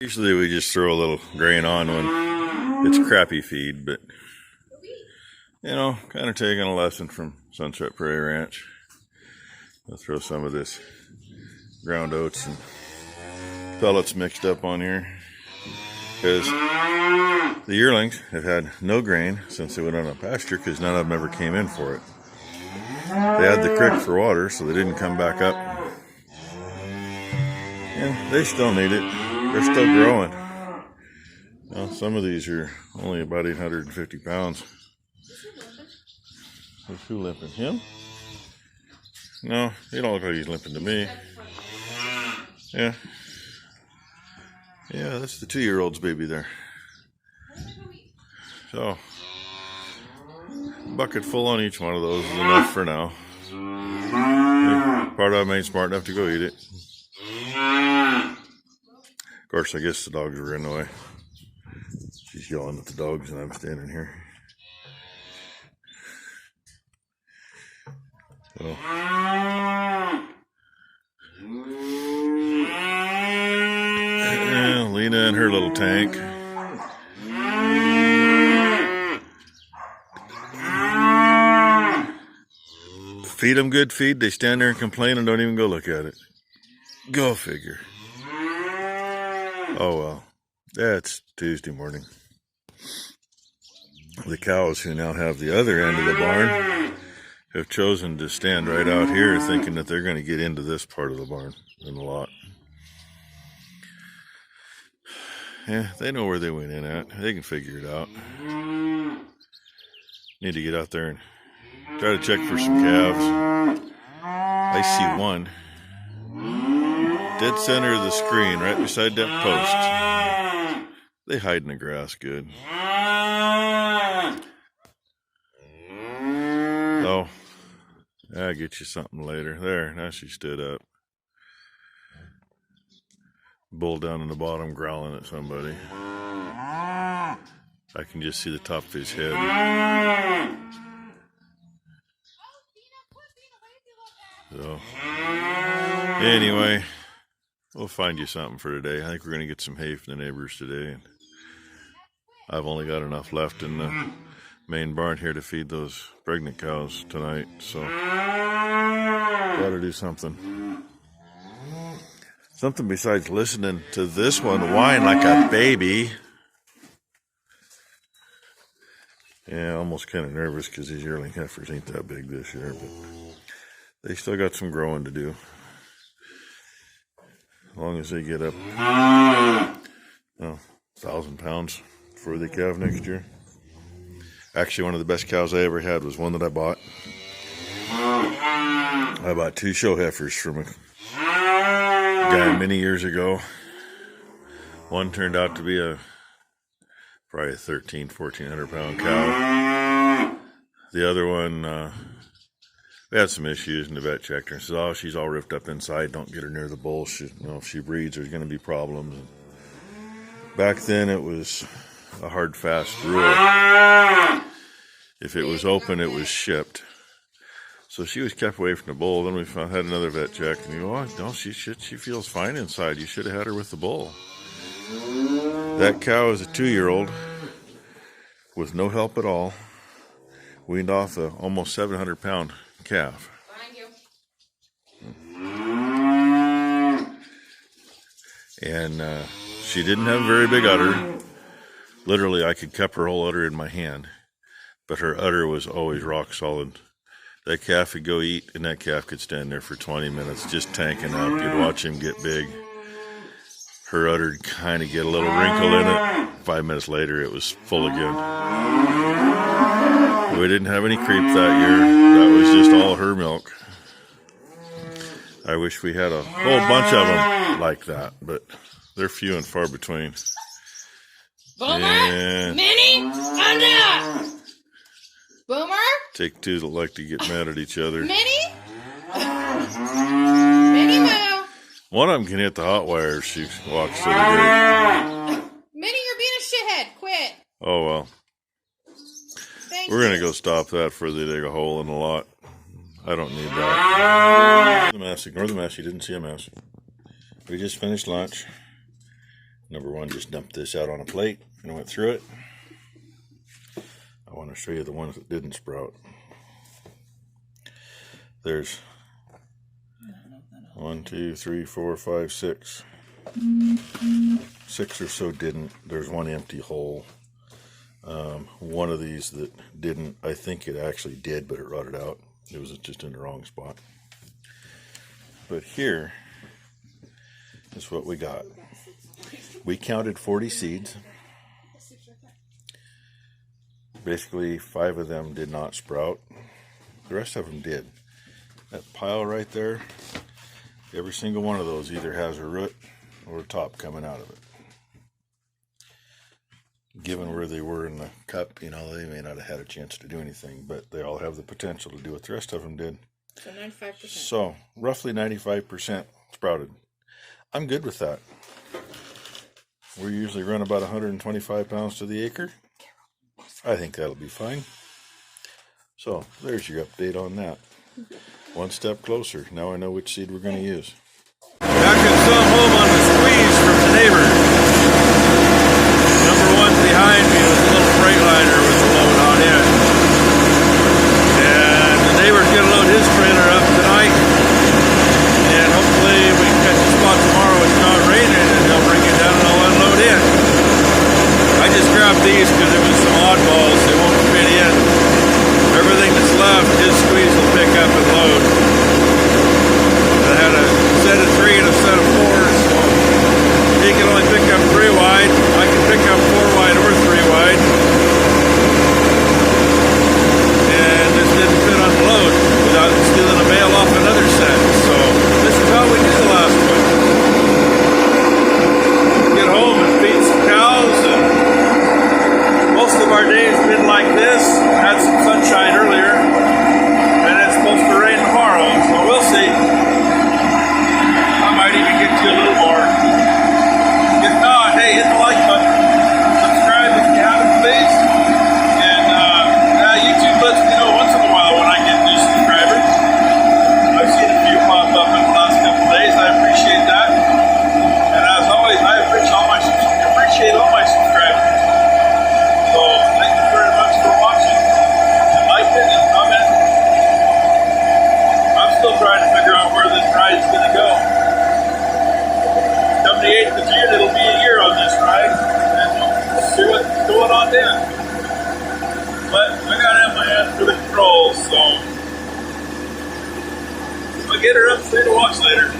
Usually we just throw a little grain on when it's crappy feed, but you know, kind of taking a lesson from Sunset Prairie Ranch. I'll throw some of this ground oats and pellets mixed up on here because the yearlings have had no grain since they went on a pasture because none of them ever came in for it. They had the creek for water, so they didn't come back up. And they still need it. They're still growing. Well, some of these are only about 850 pounds. Is who limping? Him? No, he don't look like he's limping to me. Yeah. Yeah, that's the 2-year-old's baby there. So, a bucket full on each one of those is enough for now. Part of them ain't smart enough to go eat it. Of course, I guess the dogs were in the way. She's yelling at the dogs and I'm standing here. So. Yeah, Lena in her little tank. Feed them good feed, they stand there and complain and don't even go look at it. Go figure. Oh well, that's Tuesday morning. The cows who now have the other end of the barn have chosen to stand right out here thinking that they're going to get into this part of the barn in the lot. Yeah, they know where they went in at. They can figure it out. Need to get out there and try to check for some calves. I see one. Dead center of the screen, right beside that post. They hide in the grass good. So, I'll get you something later. There, now she stood up. Bull down in the bottom growling at somebody. I can just see the top of his head. So, anyway, we'll find you something for today. I think we're going to get some hay from the neighbors today. And I've only got enough left in the main barn here to feed those pregnant cows tonight. So, gotta do something. Something besides listening to this one whine like a baby. Yeah, almost kind of nervous because these yearling heifers ain't that big this year, but they still got some growing to do. As long as they get up, 1,000 pounds before they calve next year. Actually, one of the best cows I ever had was one that I bought. I bought 2 show heifers from a guy many years ago. One turned out to be probably a 1,400 pound cow. The other one, we had some issues, and the vet checked her and said, "Oh, she's all ripped up inside. Don't get her near the bull. If she breeds, there's going to be problems." And back then, it was a hard, fast rule. If it was open, it was shipped. So she was kept away from the bull. Then we had another vet check, and he goes, "Oh, no, she feels fine inside. You should have had her with the bull." That cow is a 2-year-old with no help at all, weaned off a almost 700 pound calf. And she didn't have a very big udder. Literally, I could cup her whole udder in my hand, but her udder was always rock solid. That calf would go eat, and that calf could stand there for 20 minutes just tanking up. You'd watch him get big. Her udder would kind of get a little wrinkle in it. 5 minutes later, it was full again. We didn't have any creep that year. That was just all her milk. I wish we had a whole bunch of them like that, but they're few and far between. Boomer? And Minnie? Enough! Boomer? Take 2 that like to get mad at each other. Minnie? Minnie Moo! One of them can hit the hot wire if she walks to the gate. Minnie, you're being a shithead. Quit. Oh, well. We're going to go stop that before they dig a hole in the lot. I don't need that. Ignore the mess. You didn't see a mess. We just finished lunch. Number one, just dumped this out on a plate and went through it. I want to show you the ones that didn't sprout. There's 1, 2, 3, 4, 5, 6. 6 or so didn't. There's one empty hole. One of these that didn't, I think it actually did, but it rotted out. It was just in the wrong spot. But here is what we got. We counted 40 seeds. Basically, 5 of them did not sprout. The rest of them did. That pile right there, every single one of those either has a root or a top coming out of it. Given where they were in the cup, you know, they may not have had a chance to do anything, but they all have the potential to do what the rest of them did. So 95%. So, roughly 95% sprouted. I'm good with that. We usually run about 125 pounds to the acre. I think that'll be fine. So, there's your update on that. One step closer. Now I know which seed we're going to use. Back at some home on the squeeze from the neighbor. Number one behind me was a little Freightliner with a load on it. And the neighbor's going to load his trailer up tonight. And hopefully we can catch a spot tomorrow. It's not raining and they'll bring it down and I'll unload in. I just grabbed these because it was some oddballs. They won't fit in. Everything that's left, his squeeze will pick up and load. I had a set of 3 and a set of 4, so he can only pick up 3 wide. I can pick up 4 wide or 3 wide. And this didn't fit on the load without stealing a bale off another set. So this is how we did the last one. Get home and feed some cows, and most of our days have been like this. Had some sunshine earlier, and it's supposed to rain tomorrow, so we'll see. I might even get you a little more. If not, hey, hit the like button. Subscribe if you haven't, please. And YouTube lets me know once in a while when I get new subscribers. I've seen a few pop up in the last couple of days. I appreciate that. And as always, I appreciate all my subscribers. So thank you very much for watching. Like it and comment. I'm still trying to figure out where this ride is going to go. Come the 8th of June, it'll be a year on this ride, and we'll see what's going on then. But I got to have my hands for the controls, so I'll get her up to watch later.